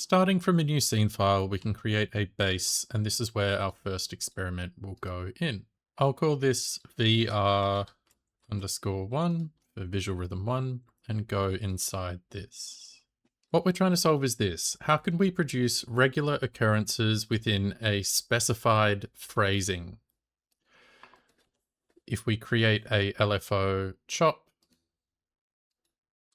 Starting from a new scene file, we can create a base, and this is where our first experiment will go in. I'll call this VR_1 for visual rhythm 1 and go inside this. What we're trying to solve is this: how can we produce regular occurrences within a specified phrasing? If we create a LFO chop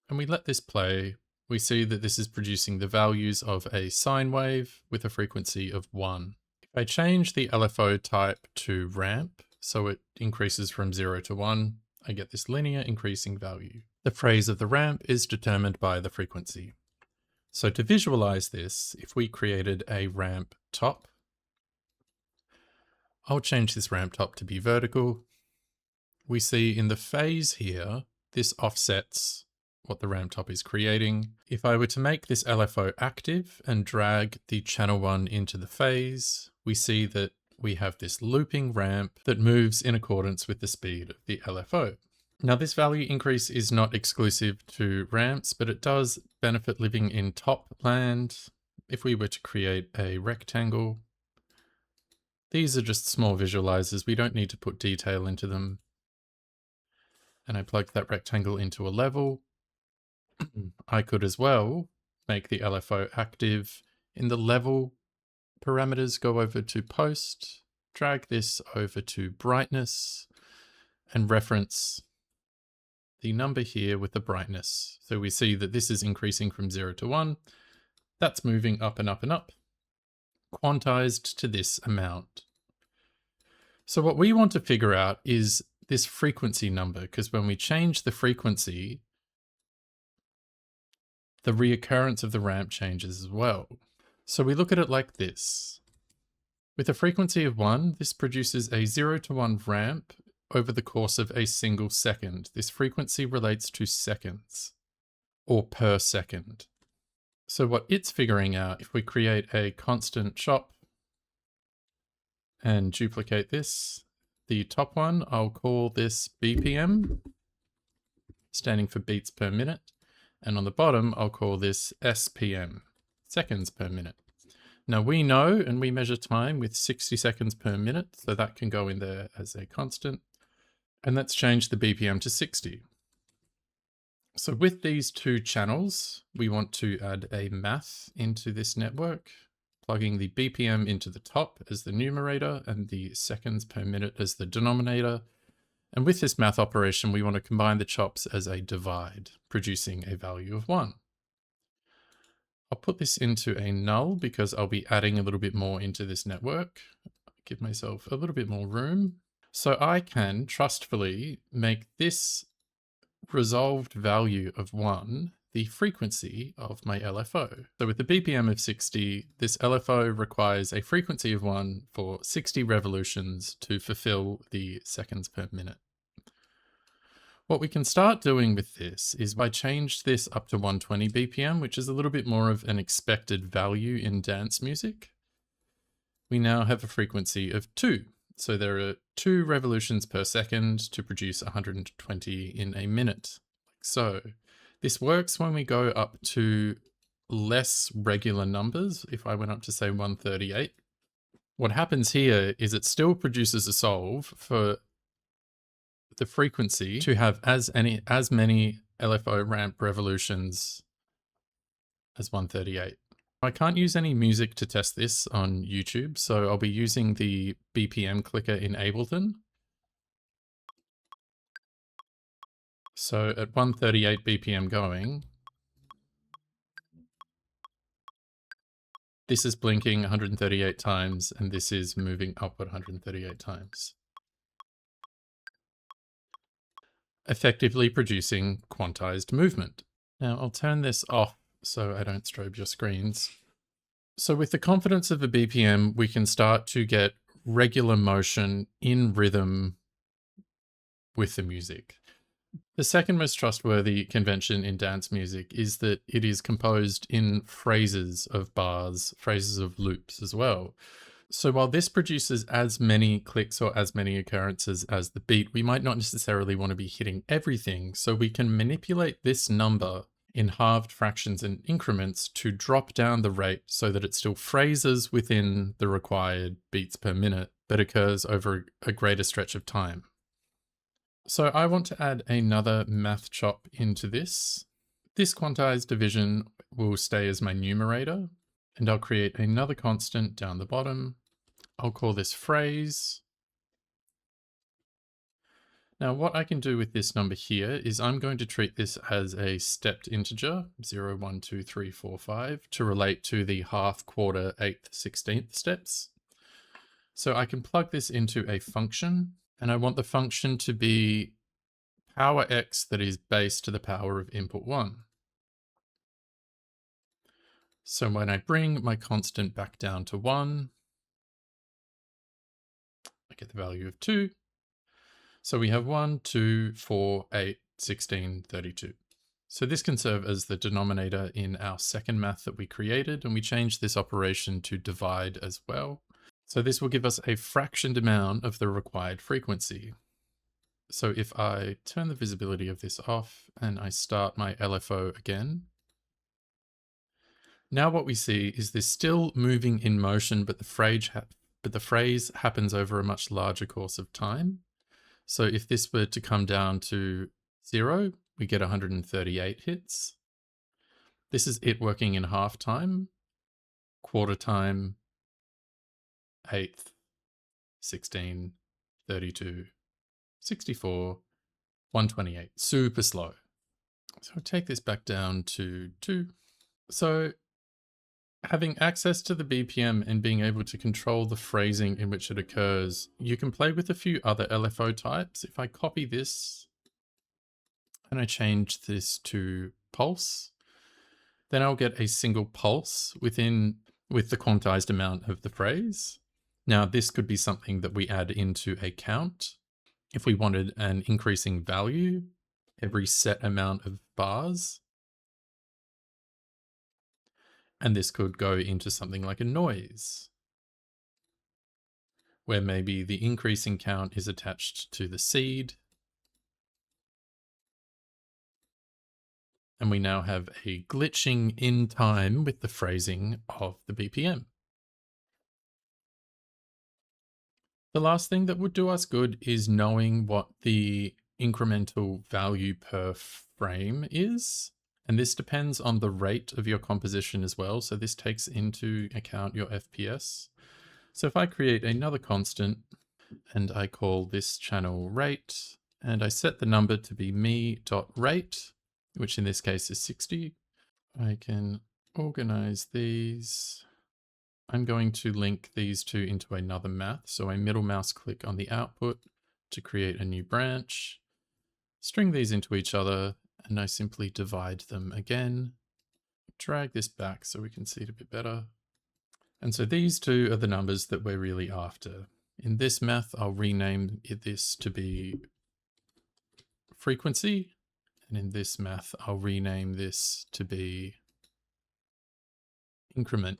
and we let this play, we see that this is producing the values of a sine wave with a frequency of 1. If I change the LFO type to ramp, so it increases from 0 to 1, I get this linear increasing value. The phase of the ramp is determined by the frequency. So to visualize this, if we created a ramp top, I'll change this ramp top to be vertical. We see in the phase here, this offsets what the ramp top is creating. If I were to make this LFO active and drag the channel 1 into the phase, we see that we have this looping ramp that moves in accordance with the speed of the LFO. Now this value increase is not exclusive to ramps, but it does benefit living in top land. If we were to create a rectangle, these are just small visualizers. We don't need to put detail into them. And I plug that rectangle into a level. I could as well make the LFO active. In the level parameters, go over to post, drag this over to brightness, and reference the number here with the brightness. So we see that this is increasing from 0 to 1. That's moving up and up and up, quantized to this amount. So what we want to figure out is this frequency number, because when we change the frequency, the reoccurrence of the ramp changes as well. So we look at it like this. With a frequency of 1, this produces a 0 to 1 ramp over the course of a single second. This frequency relates to seconds, or per second. So what it's figuring out, if we create a constant chop and duplicate this, the top one, I'll call this BPM, standing for beats per minute. And on the bottom, I'll call this SPM, seconds per minute. Now we know, and we measure time with 60 seconds per minute, so that can go in there as a constant. And let's change the BPM to 60. So with these two channels, we want to add a math into this network, plugging the BPM into the top as the numerator and the seconds per minute as the denominator. And with this math operation, we want to combine the chops as a divide, producing a value of 1. I'll put this into a null because I'll be adding a little bit more into this network. Give myself a little bit more room. So I can trustfully make this resolved value of 1 the frequency of my LFO. So with the BPM of 60, this LFO requires a frequency of 1 for 60 revolutions to fulfill the seconds per minute. What we can start doing with this is I change this up to 120 BPM, which is a little bit more of an expected value in dance music. We now have a frequency of 2. So there are 2 revolutions per second to produce 120 in a minute, like so. This works when we go up to less regular numbers. If I went up to say 138, what happens here is it still produces a solve for the frequency to have as many LFO ramp revolutions as 138. I can't use any music to test this on YouTube, so I'll be using the BPM clicker in Ableton. So at 138 BPM going, this is blinking 138 times, and this is moving upward 138 times, effectively producing quantized movement. Now I'll turn this off so I don't strobe your screens. So with the confidence of a BPM, we can start to get regular motion in rhythm with the music. The second most trustworthy convention in dance music is that it is composed in phrases of bars, phrases of loops as well. So while this produces as many clicks or as many occurrences as the beat, we might not necessarily want to be hitting everything. So we can manipulate this number in halved fractions and increments to drop down the rate so that it still phrases within the required beats per minute, but occurs over a greater stretch of time. So I want to add another math chop into this. This quantized division will stay as my numerator, and I'll create another constant down the bottom. I'll call this phrase. Now what I can do with this number here is I'm going to treat this as a stepped integer, 0, 1, 2, 3, 4, 5, to relate to the half, quarter, eighth, 16th steps. So I can plug this into a function, and I want the function to be power x that is base to the power of input 1. So when I bring my constant back down to 1, I get the value of 2. So we have 1, 2, 4, 8, 16, 32. So this can serve as the denominator in our second math that we created, and we changed this operation to divide as well. So this will give us a fractioned amount of the required frequency. So if I turn the visibility of this off and I start my LFO again, now what we see is this still moving in motion, but the phrase happens over a much larger course of time. So if this were to come down to 0, we get 138 hits. This is it working in half time, quarter time, eighth, 16, 32, 64, 128, super slow. So I'll take this back down to 2. So having access to the BPM and being able to control the phrasing in which it occurs, you can play with a few other LFO types. If I copy this and I change this to pulse, then I'll get a single pulse with the quantized amount of the phrase. Now this could be something that we add into a count. If we wanted an increasing value every set amount of bars, and this could go into something like a noise, where maybe the increasing count is attached to the seed. And we now have a glitching in time with the phrasing of the BPM. The last thing that would do us good is knowing what the incremental value per frame is. And this depends on the rate of your composition as well. So this takes into account your FPS. So if I create another constant and I call this channel rate, and I set the number to be me.rate, which in this case is 60, I can organize these. I'm going to link these two into another math. So I middle mouse click on the output to create a new branch, string these into each other, and I simply divide them again, drag this back so we can see it a bit better. And so these two are the numbers that we're really after. In this math, I'll rename this to be frequency. And in this math, I'll rename this to be increment.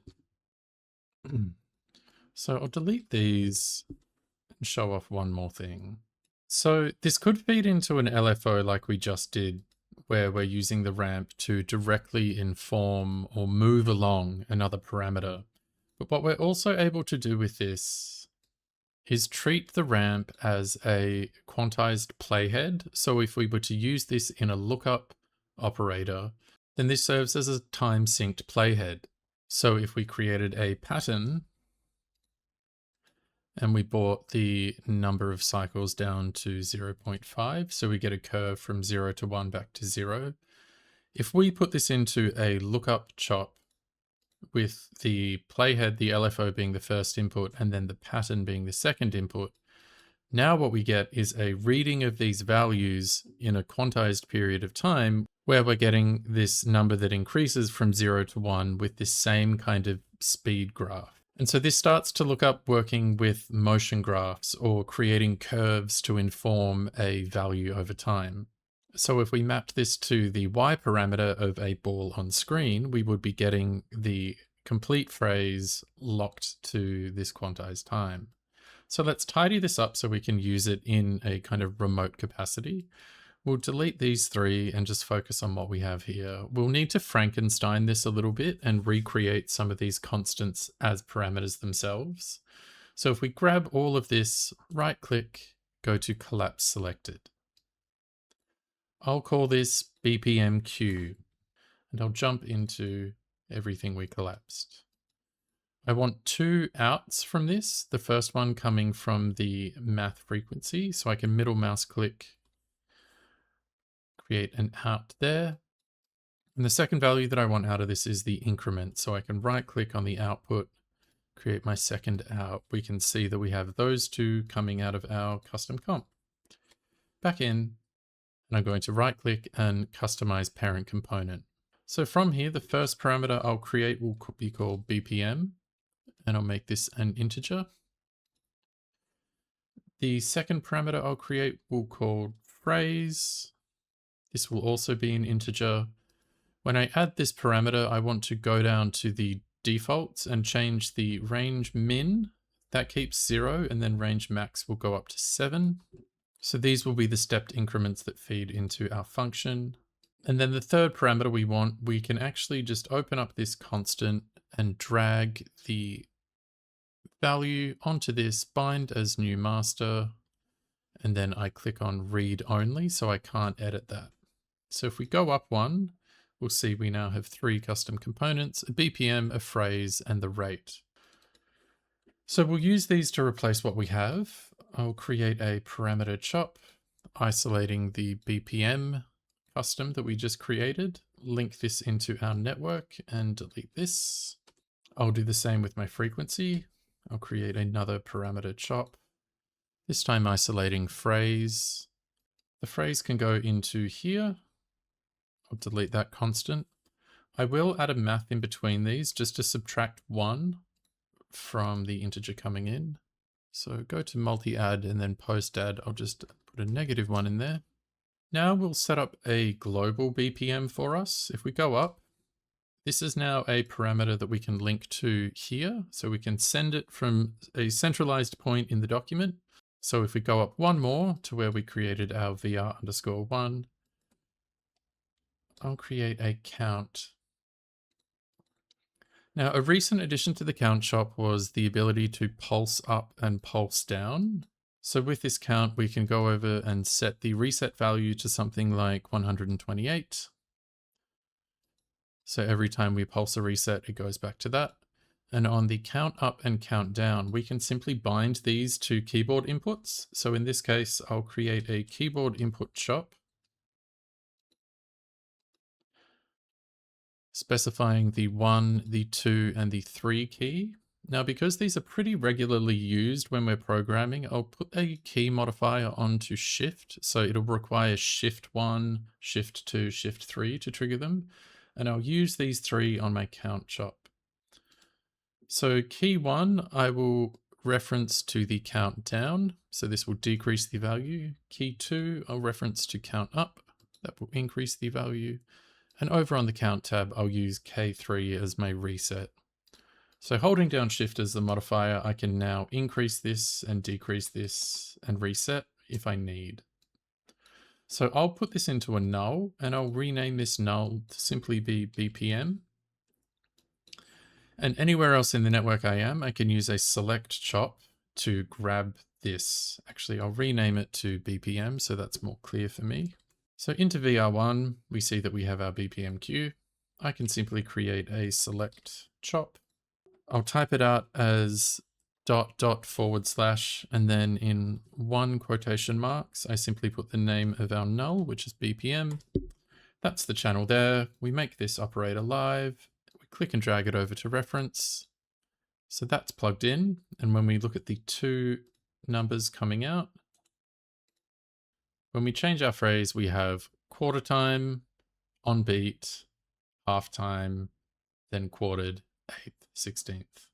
So I'll delete these and show off one more thing. So this could feed into an LFO like we just did, where we're using the ramp to directly inform or move along another parameter. But what we're also able to do with this is treat the ramp as a quantized playhead. So if we were to use this in a lookup operator, then this serves as a time synced playhead. So if we created a pattern and we brought the number of cycles down to 0.5, so we get a curve from 0 to 1 back to 0. If we put this into a lookup chop with the playhead, the LFO being the first input, and then the pattern being the second input, now what we get is a reading of these values in a quantized period of time, where we're getting this number that increases from 0 to 1 with this same kind of speed graph. And so this starts to look up working with motion graphs or creating curves to inform a value over time. So if we mapped this to the Y parameter of a ball on screen, we would be getting the complete phrase locked to this quantized time. So let's tidy this up so we can use it in a kind of remote capacity, We'll delete these three and just focus on what we have here. We'll need to Frankenstein this a little bit and recreate some of these constants as parameters themselves. So if we grab all of this, right click, go to collapse selected. I'll call this BPM cube, and I'll jump into everything we collapsed. I want two outs from this. The first one coming from the math frequency, so I can middle mouse click, create an out there. And the second value that I want out of this is the increment. So I can right click on the output, create my second out. We can see that we have those two coming out of our custom comp. Back in, and I'm going to right click and customize parent component. So from here, the first parameter I'll create will be called BPM, and I'll make this an integer. The second parameter I'll create will call phrase. This will also be an integer. When I add this parameter, I want to go down to the defaults and change the range min. That keeps 0, and then range max will go up to 7. So these will be the stepped increments that feed into our function. And then the third parameter we can actually just open up this constant and drag the value onto this, bind as new master, and then I click on read only, so I can't edit that. So if we go up one, we'll see we now have 3 custom components, a BPM, a phrase, and the rate. So we'll use these to replace what we have. I'll create a parameter chop, isolating the BPM custom that we just created, link this into our network and delete this. I'll do the same with my frequency. I'll create another parameter chop, this time isolating phrase. The phrase can go into here. I'll delete that constant. I will add a math in between these just to subtract 1 from the integer coming in. So go to multi-add and then post-add. I'll just put a -1 in there. Now we'll set up a global BPM for us. If we go up, this is now a parameter that we can link to here. So we can send it from a centralized point in the document. So if we go up one more to where we created our VR_1, I'll create a count. Now, a recent addition to the count shop was the ability to pulse up and pulse down. So with this count, we can go over and set the reset value to something like 128. So every time we pulse a reset, it goes back to that. And on the count up and count down, we can simply bind these to keyboard inputs. So in this case, I'll create a keyboard input chop, specifying the 1, the 2, and the 3 key. Now, because these are pretty regularly used when we're programming, I'll put a key modifier onto shift. So it'll require shift 1, shift 2, shift 3 to trigger them. And I'll use these 3 on my count chop. So key 1, I will reference to the count down. So this will decrease the value. Key 2, I'll reference to count up. That will increase the value. And over on the count tab, I'll use K3 as my reset. So holding down shift as the modifier, I can now increase this and decrease this and reset if I need. So I'll put this into a null and I'll rename this null to simply be BPM. And anywhere else in the network I can use a select chop to grab this. Actually, I'll rename it to BPM so that's more clear for me. So into VR1, we see that we have our BPM queue. I can simply create a select chop. I'll type it out as ... and then in 1 quotation marks, I simply put the name of our null, which is BPM. That's the channel there. We make this operator live. We click and drag it over to reference. So that's plugged in. And when we look at the 2 numbers coming out, when we change our phrase, we have quarter time, on beat, half time, then quartered, 8th, 16th.